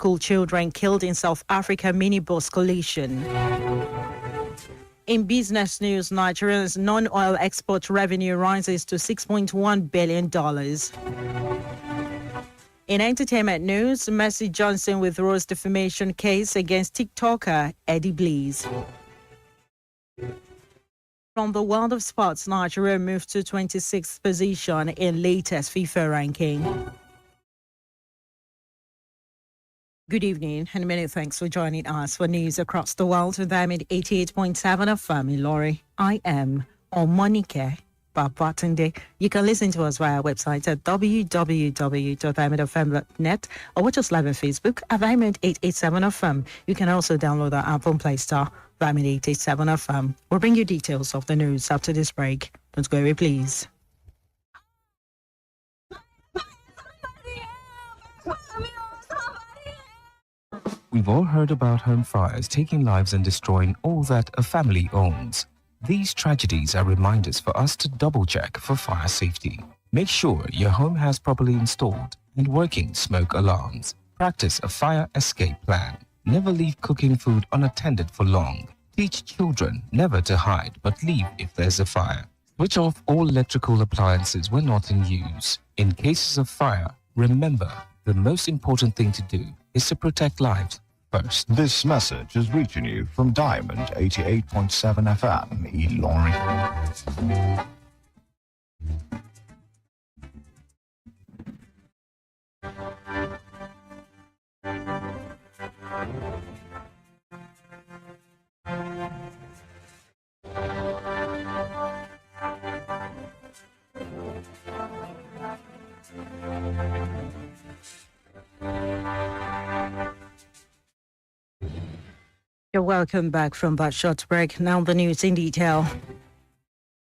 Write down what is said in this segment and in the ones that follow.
school children killed in South Africa minibus collision. In business news, Nigeria's non-oil export revenue rises to $6.1 billion. In entertainment news, Mercy Johnson withdraws defamation case against TikToker Eddie Bleeze. From the world of sports, Nigeria moved to 26th position in latest FIFA ranking. Good evening and many thanks for joining us for news across the world with them at 88.7 FM Ilorin. I am Omonike Babatunde. You can listen to us via our website at www.diamondfm.net or watch us live on Facebook at Diamond 887 FM. You can also download our app on Play Store, Diamond 887 FM. We'll bring you details of the news after this break. Don't go away, please. We've all heard about home fires taking lives and destroying all that a family owns. These tragedies are reminders for us to double-check for fire safety. Make sure your home has properly installed and working smoke alarms. Practice a fire escape plan. Never leave cooking food unattended for long. Teach children never to hide but leave if there's a fire. Switch off all electrical appliances when not in use. In cases of fire, remember, the most important thing to do is to protect lives first. This message is reaching you from Diamond 88.7 FM, Ilorin. You're welcome back from that short break. Now the news in detail.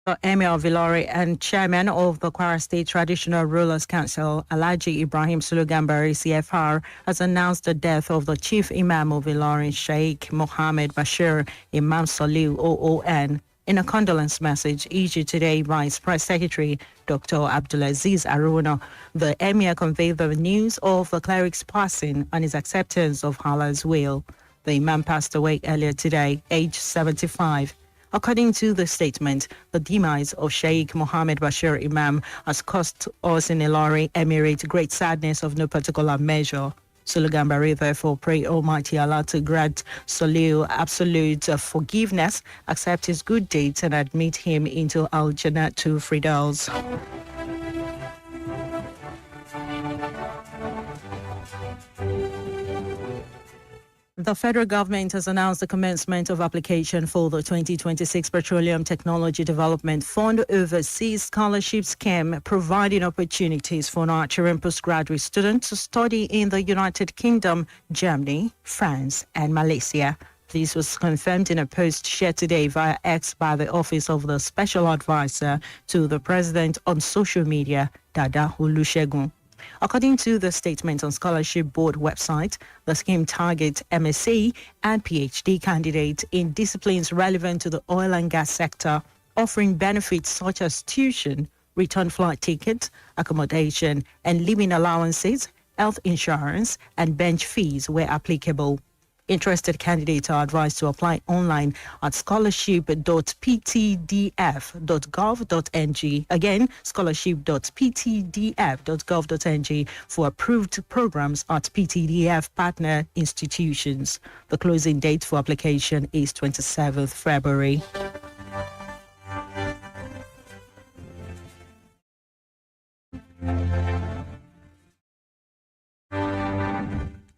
The Emir of Ilorin and Chairman of the Kwara State Traditional Rulers Council, Alhaji Ibrahim Sulugambari CFR, has announced the death of the Chief Imam of Ilorin, Sheikh Mohammed Bashir Imam Salih OON. In a condolence message issued today by his Press Secretary, Dr. Abdulaziz Aruna, the Emir conveyed the news of the cleric's passing and his acceptance of Allah's will. The Imam passed away earlier today, aged 75. According to the statement, the demise of Sheikh Mohammed Bashir Imam has caused us in Ilorin Emirate great sadness of no particular measure. Sulugambari therefore pray Almighty Allah to grant Salih absolute forgiveness, accept his good deeds and admit him into Al-Jannatu Firdaus. The federal government has announced the commencement of application for the 2026 Petroleum Technology Development Fund Overseas Scholarship Scheme, providing opportunities for Nigerian postgraduate students to study in the United Kingdom, Germany, France, and Malaysia. This was confirmed in a post shared today via X by the Office of the Special Advisor to the President on social media, Dada Olusegun. According to the Statement on Scholarship Board website, the scheme targets MSc and PhD candidates in disciplines relevant to the oil and gas sector, offering benefits such as tuition, return flight tickets, accommodation and living allowances, health insurance, and bench fees where applicable. Interested candidates are advised to apply online at scholarship.ptdf.gov.ng. Again, scholarship.ptdf.gov.ng for approved programs at PTDF partner institutions. The closing date for application is 27th February.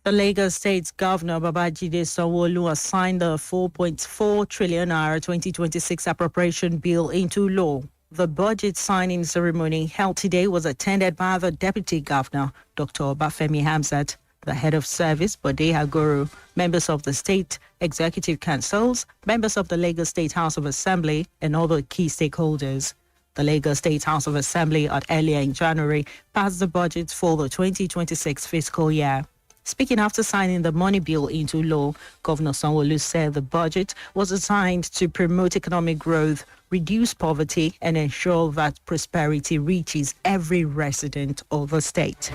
The Lagos State Governor Babajide Sanwo-Olu has signed the 4.4 trillion naira 2026 appropriation bill into law. The budget signing ceremony held today was attended by the Deputy Governor, Dr. Obafemi Hamzat, the Head of Service, Bode Agoro, members of the State Executive Councils, members of the Lagos State House of Assembly, and other key stakeholders. The Lagos State House of Assembly earlier in January passed the budget for the 2026 fiscal year. Speaking after signing the money bill into law, Governor Sanwo-Olu said the budget was designed to promote economic growth, reduce poverty, and ensure that prosperity reaches every resident of the state.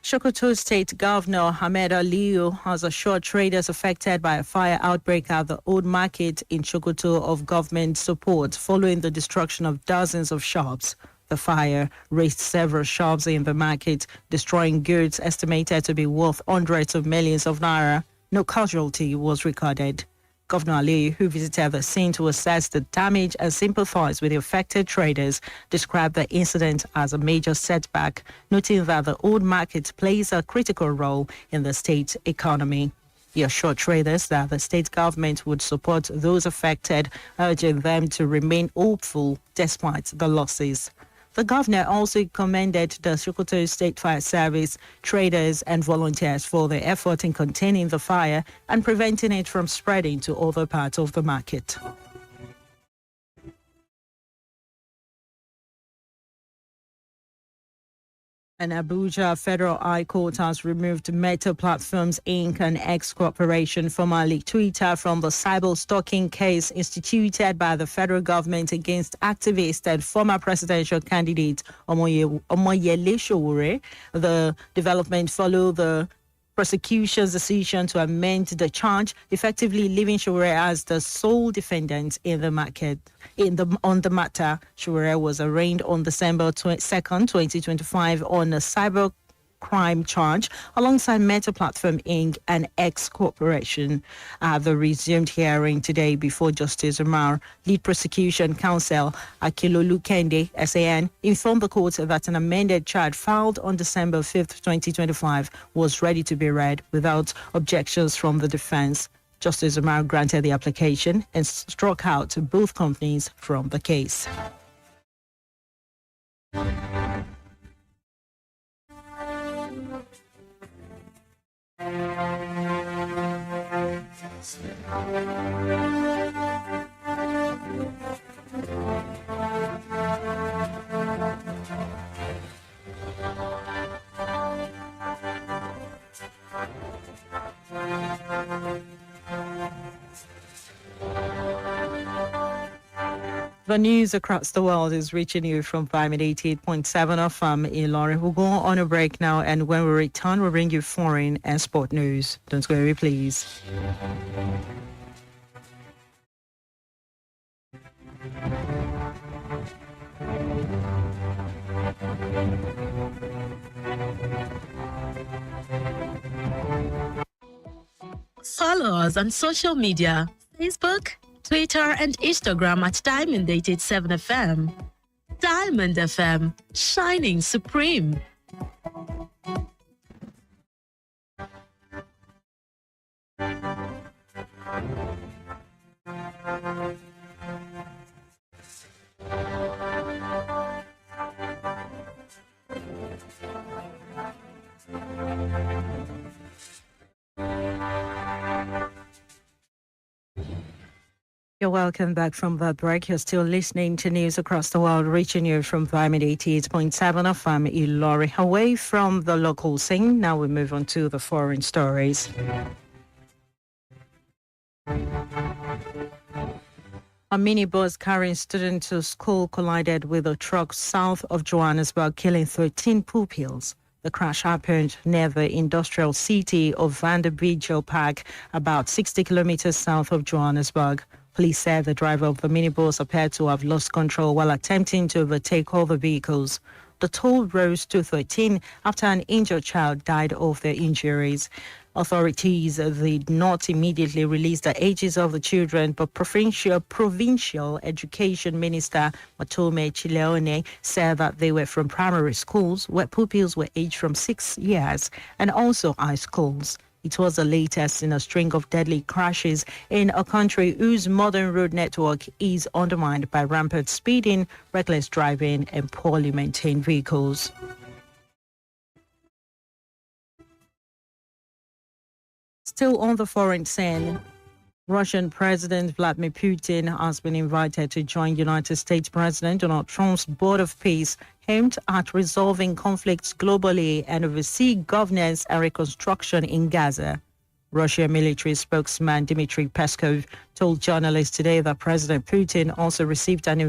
Sokoto State Governor Ahmed Aliyu has assured traders affected by a fire outbreak at the Old Market in Sokoto of government support following the destruction of dozens of shops. The fire razed several shops in the market, destroying goods estimated to be worth hundreds of millions of naira. No casualty was recorded. Governor Aliyu, who visited the scene to assess the damage and sympathize with the affected traders, described the incident as a major setback, noting that the old market plays a critical role in the state's economy. He assured traders that the state government would support those affected, urging them to remain hopeful despite the losses. The governor also commended the Sokoto State Fire Service, traders and volunteers for their effort in containing the fire and preventing it from spreading to other parts of the market. And Abuja Federal High Court has removed Meta Platforms Inc. and X Corporation, formerly Twitter, from the cyber stalking case instituted by the federal government against activist and former presidential candidate Omoyele Sowore. The development followed the prosecution's decision to amend the charge, effectively leaving Sowore as the sole defendant in the market. On the matter, Sowore was arraigned on December 2nd, 2025 on a cyber crime charge alongside Meta Platform Inc. and X Corporation. The resumed hearing today before Justice Umar, lead prosecution counsel Akilolu Kende, SAN, informed the court that an amended charge filed on December 5th, 2025 was ready to be read without objections from the defense. Justice Umar granted the application and struck out both companies from the case. The news across the world is reaching you from Vitamin 88.7 FM Iroyin. We'll go on a break now, and when we return, we'll bring you foreign and sport news. Don't go away, please. Follow us on social media, Facebook, Twitter and Instagram at Diamond 87 FM. Diamond FM, shining supreme. You're welcome back from that break. You're still listening to news across the world, reaching you from Vitamin 88.7 FM Iroyin. Away from the local scene, now we move on to the foreign stories. A minibus carrying students to school collided with a truck south of Johannesburg, killing 13 pupils. The crash happened near the industrial city of Vanderbijl Park, about 60 kilometers south of Johannesburg. Police said the driver of the minibus appeared to have lost control while attempting to overtake other vehicles. The toll rose to 13 after an injured child died of their injuries. Authorities did not immediately release the ages of the children, but Provincial Education Minister Matome Chileone said that they were from primary schools where pupils were aged from 6 years and also high schools. It was the latest in a string of deadly crashes in a country whose modern road network is undermined by rampant speeding, reckless driving, and poorly maintained vehicles. Still on the foreign scene, Russian President Vladimir Putin has been invited to join United States President Donald Trump's Board of Peace aimed at resolving conflicts globally and oversee governance and reconstruction in Gaza. Russian military spokesman Dmitry Peskov told journalists today that President Putin also received an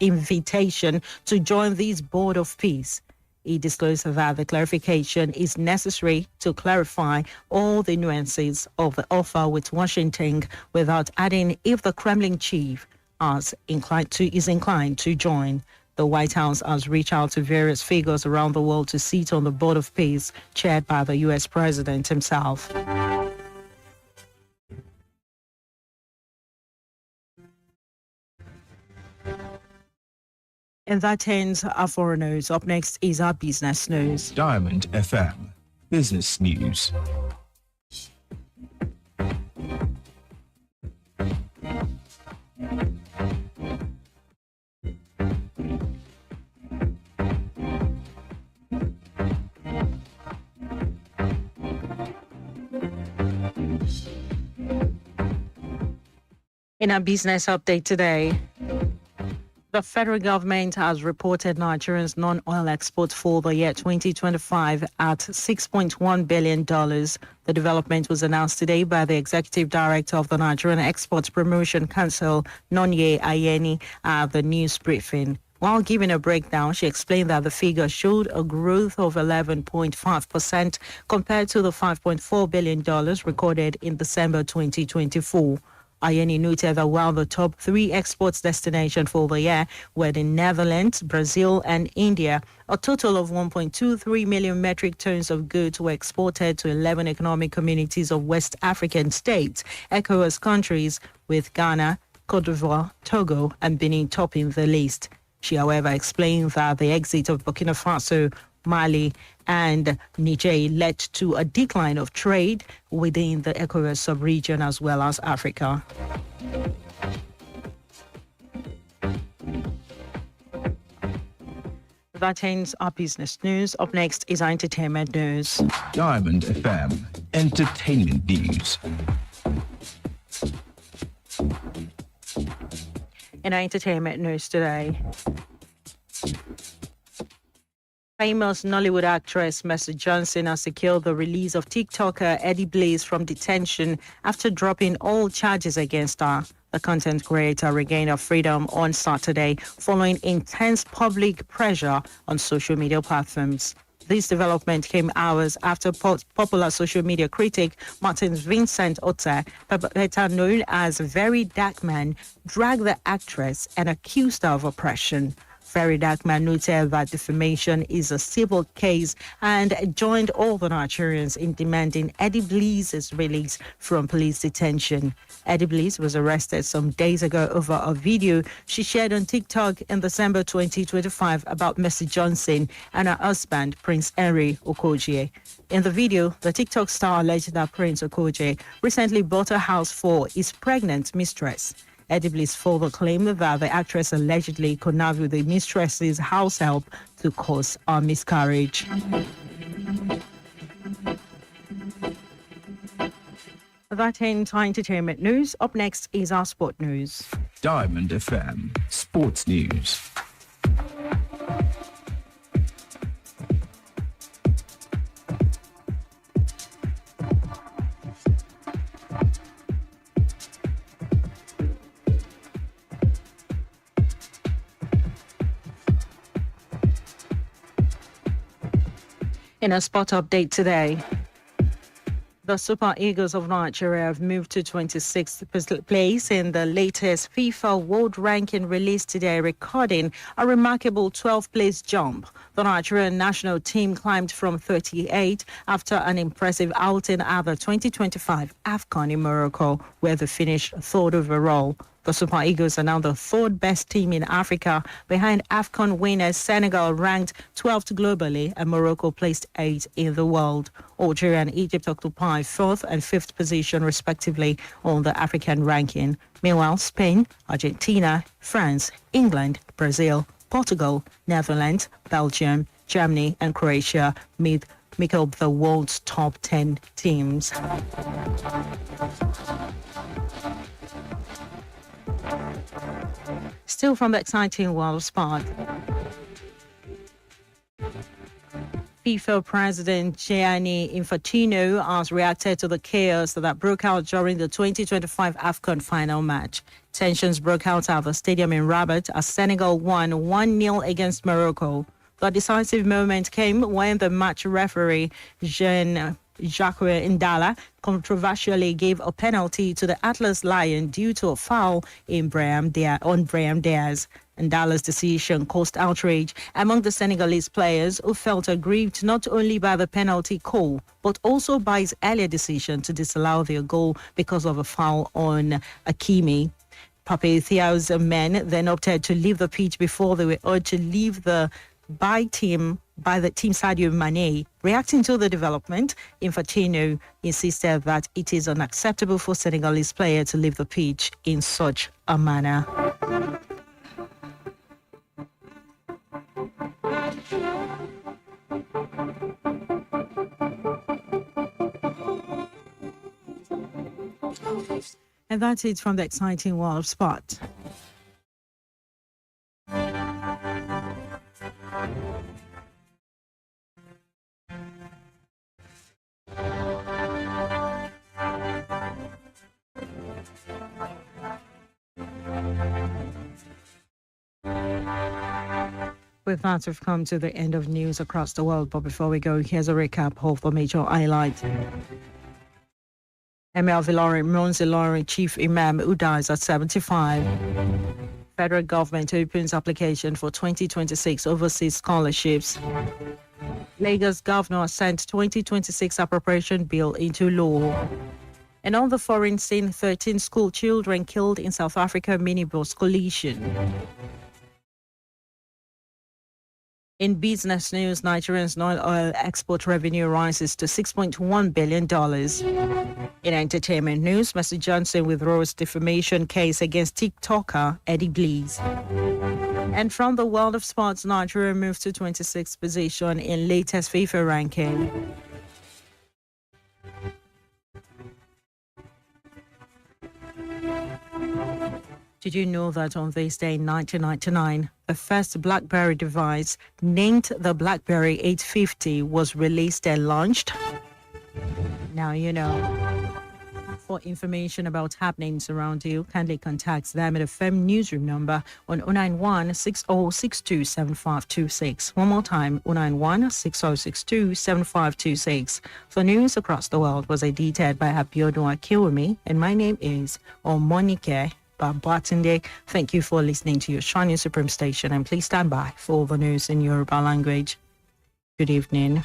invitation to join this board of peace. He disclosed that the clarification is necessary to clarify all the nuances of the offer with Washington without adding if the Kremlin chief is inclined to join. The White House has reached out to various figures around the world to sit on the board of peace chaired by the U.S. president himself. And that ends our foreign news. Up next is our business news. Diamond FM Business News. In our business update today, the federal government has reported Nigeria's non-oil exports for the year 2025 at $6.1 billion. The development was announced today by the Executive Director of the Nigerian Export Promotion Council, Nonye Ayeni, at the news briefing. While giving a breakdown, she explained that the figure showed a growth of 11.5% compared to the $5.4 billion recorded in December 2024. Ayeni noted that while the top three exports destinations for the year were the Netherlands, Brazil, and India, a total of 1.23 million metric tons of goods were exported to 11 economic communities of West African states, ECOWAS countries, with Ghana, Cote d'Ivoire, Togo, and Benin topping the list. She, however, explained that the exit of Burkina Faso, Mali, and Niger led to a decline of trade within the ECOWAS sub-region as well as Africa. That ends our business news. Up next is our entertainment news. Diamond FM Entertainment News. In our entertainment news today, famous Nollywood actress Mercy Johnson has secured the release of TikToker Eddie Blaze from detention after dropping all charges against her. The content creator regained her freedom on Saturday following intense public pressure on social media platforms. This development came hours after popular social media critic Martin Vincent Otte, better known as Very Dark Man, dragged the actress and accused her of oppression. Very Dark Man noted that defamation is a civil case and joined all the Nigerians in demanding Eddie Blaze's release from police detention. Eddie Blaze was arrested some days ago over a video she shared on TikTok in December 2025 about Mercy Johnson and her husband, Prince Henry Okogie. In the video, the TikTok star alleged that Prince Okogie recently bought a house for his pregnant mistress. Eddie Blaze further claimed that the actress allegedly connived with the mistress's house help to cause a miscarriage. That ends our entertainment news. Up next is our sport news. Diamond FM Sports News. In a sport update today, the Super Eagles of Nigeria have moved to 26th place in the latest FIFA World Ranking released today, recording a remarkable 12th-place jump. The Nigerian national team climbed from 38 after an impressive outing at the 2025 AFCON in Morocco, where they finished third overall. The Super Eagles are now the third best team in Africa, behind AFCON winners Senegal, ranked 12th globally, and Morocco placed 8th in the world. Algeria and Egypt occupy 4th and 5th position, respectively, on the African ranking. Meanwhile, Spain, Argentina, France, England, Brazil, Portugal, Netherlands, Belgium, Germany, and Croatia make up the world's top 10 teams. Still from the exciting world of sport. FIFA President Gianni Infantino has reacted to the chaos that broke out during the 2025 AFCON final match. Tensions broke out at the stadium in Rabat as Senegal won 1-0 against Morocco. The decisive moment came when the match referee, Jean-Jacques Ndala, controversially gave a penalty to the Atlas Lion due to a foul on Brahim Diaz. Ndala's decision caused outrage among the Senegalese players who felt aggrieved not only by the penalty call, but also by his earlier decision to disallow their goal because of a foul on Hakimi. Opaebiti's men then opted to leave the pitch before they were urged to leave by the team Sadio Mane. Reacting to the development, Infantino insisted that it is unacceptable for Senegalese players to leave the pitch in such a manner. And that's it from the exciting world of sport. With that, we've come to the end of news across the world. But before we go, here's a recap of the major highlights. Emir of Ilorin mourns Ilorin Chief Imam who dies at 75. Federal government opens application for 2026 overseas scholarships. Lagos governor sent 2026 appropriation bill into law. And on the foreign scene, 13 school children killed in South Africa minibus collision. In business news, Nigeria's non-oil export revenue rises to $6.1 billion. In entertainment news, Mr. Johnson withdraws defamation case against TikToker Eddie Bleeze. And from the world of sports, Nigeria moves to 26th position in latest FIFA ranking. Did you know that on this day in 1999, the first BlackBerry device named the BlackBerry 850 was released and launched? Now you know. For information about happenings around you, kindly contact them at the FM newsroom number on 091-6062-7526. One more time, 091-6062-7526. For news across the world was edited by Abiodun Akiwumi, and my name is Omonike Babatunde. Thank you for listening to your Shining Supreme station, and please stand by for all the news in Yoruba language. Good evening.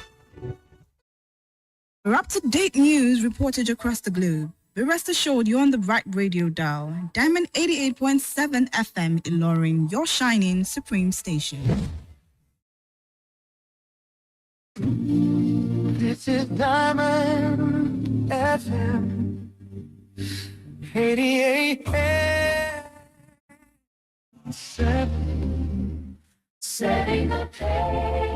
For up-to-date news reported across the globe, be rest assured you're on the right radio dial. Diamond 88.7 FM Ilorin, your Shining Supreme station. This is Diamond FM 88.7. Setting the pace.